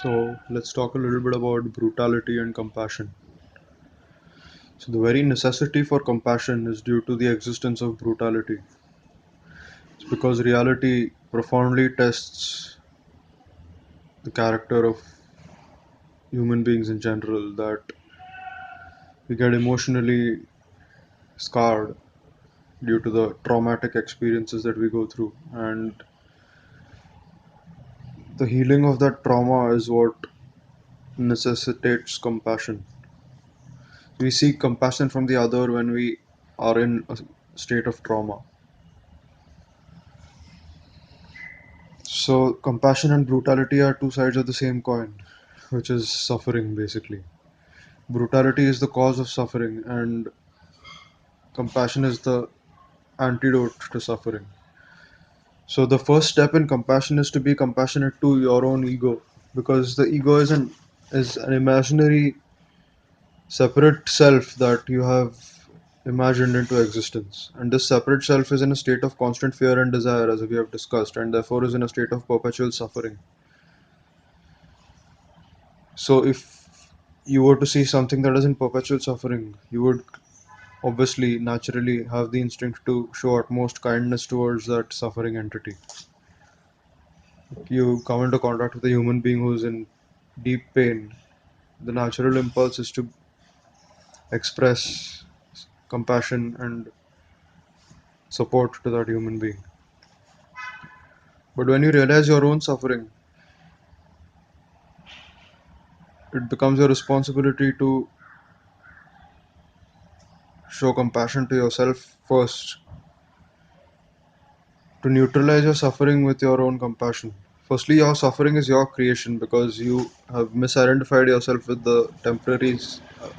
So let's talk a little bit about brutality and compassion. So the very necessity for compassion is due to the existence of brutality. It's because reality profoundly tests the character of human beings in general that we get emotionally scarred due to the traumatic experiences that we go through, and the healing of that trauma is what necessitates compassion. We seek compassion from the other when we are in a state of trauma. So, compassion and brutality are two sides of the same coin, which is suffering basically. Brutality is the cause of suffering, and compassion is the antidote to suffering. So, the first step in compassion is to be compassionate to your own ego, because the ego is an imaginary separate self that you have imagined into existence. And this separate self is in a state of constant fear and desire, as we have discussed, and therefore is in a state of perpetual suffering. So if you were to see something that is in perpetual suffering, you would obviously naturally have the instinct to show utmost kindness towards that suffering entity. You come into contact with a human being who's in deep pain, the natural impulse is to express compassion and support to that human being. But when you realize your own suffering, it becomes your responsibility to show compassion to yourself first, to neutralize your suffering with your own compassion. Firstly, your suffering is your creation because you have misidentified yourself with the temporary,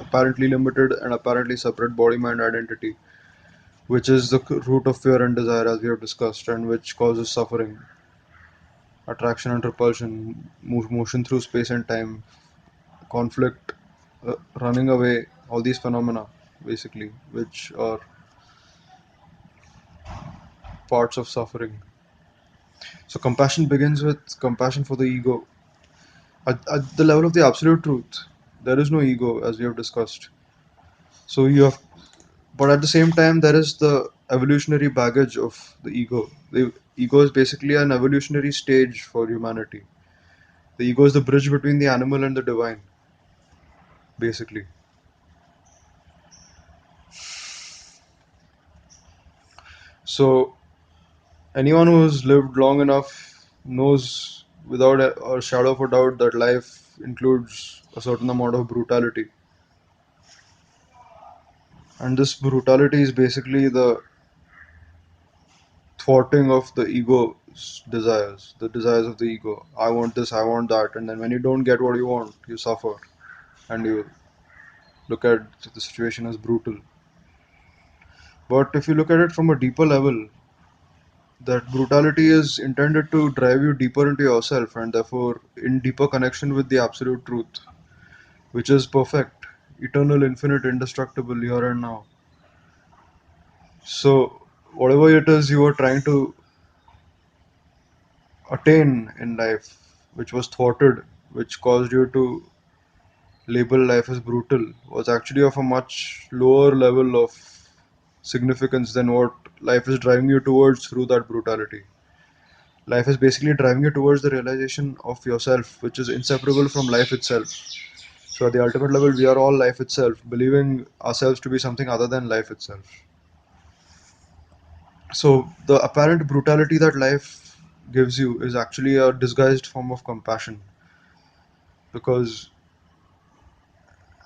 apparently limited, and apparently separate body mind identity, which is the root of fear and desire, as we have discussed, and which causes suffering, attraction and repulsion, motion through space and time, conflict, running away, all these phenomena, basically, which are parts of suffering. So, compassion begins with compassion for the ego. At the level of the absolute truth, there is no ego, as we have discussed. So you have, but at the same time, there is the evolutionary baggage of the ego. The ego is basically an evolutionary stage for humanity. The ego is the bridge between the animal and the divine, basically. So anyone who has lived long enough knows without a shadow of a doubt that life includes a certain amount of brutality. And this brutality is basically the thwarting of the ego's desires, the desires of the ego. I want this, I want that, and then when you don't get what you want, you suffer and you look at the situation as brutal. But if you look at it from a deeper level, that brutality is intended to drive you deeper into yourself and therefore in deeper connection with the absolute truth, which is perfect, eternal, infinite, indestructible here and now. So, whatever it is you are trying to attain in life, which was thwarted, which caused you to label life as brutal, was actually of a much lower level of significance than what life is driving you towards through that brutality. Life is basically driving you towards the realization of yourself, which is inseparable from life itself. So, at the ultimate level, we are all life itself, believing ourselves to be something other than life itself. So, the apparent brutality that life gives you is actually a disguised form of compassion because,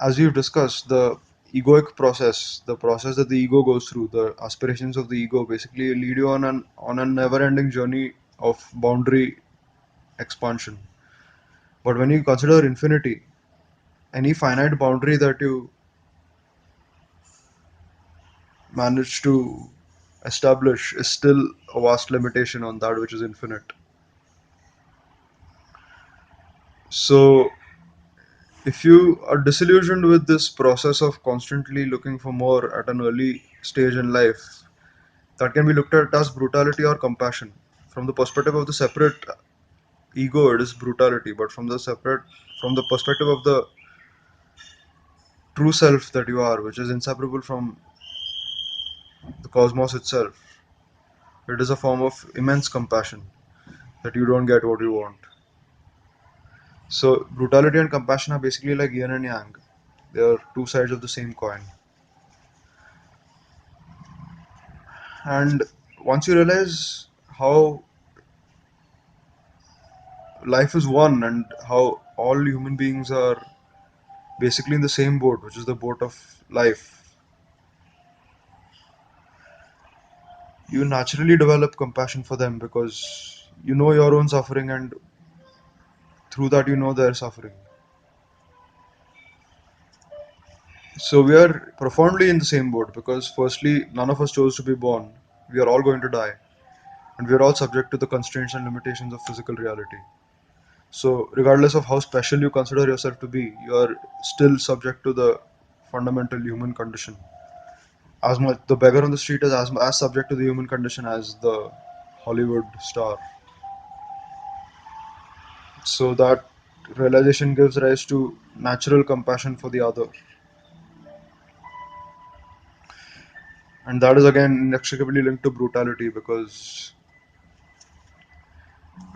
as we've discussed, the egoic process, the process that the ego goes through, the aspirations of the ego basically lead you on a never-ending journey of boundary expansion. But when you consider infinity, any finite boundary that you manage to establish is still a vast limitation on that which is infinite. So, if you are disillusioned with this process of constantly looking for more at an early stage in life, that can be looked at as brutality or compassion from the perspective of the separate ego, it is brutality, but from the perspective of the true self that you are, which is inseparable from the cosmos itself, it is a form of immense compassion that you don't get what you want. So brutality and compassion are basically like yin and yang. They are two sides of the same coin. And once you realize how life is one and how all human beings are basically in the same boat, which is the boat of life, you naturally develop compassion for them because you know your own suffering, and through that you know their suffering. So we are profoundly in the same boat because firstly, none of us chose to be born. We are all going to die, and we are all subject to the constraints and limitations of physical reality. So regardless of how special you consider yourself to be, you are still subject to the fundamental human condition. As much the beggar on the street is as subject to the human condition as the Hollywood star. So that realization gives rise to natural compassion for the other, and that is again inextricably linked to brutality because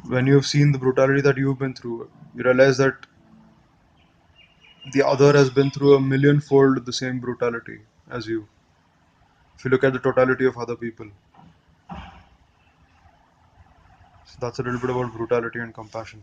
when you've seen the brutality that you've been through, you realize that the other has been through a millionfold the same brutality as you. If you look at the totality of other people, so that's a little bit about brutality and compassion.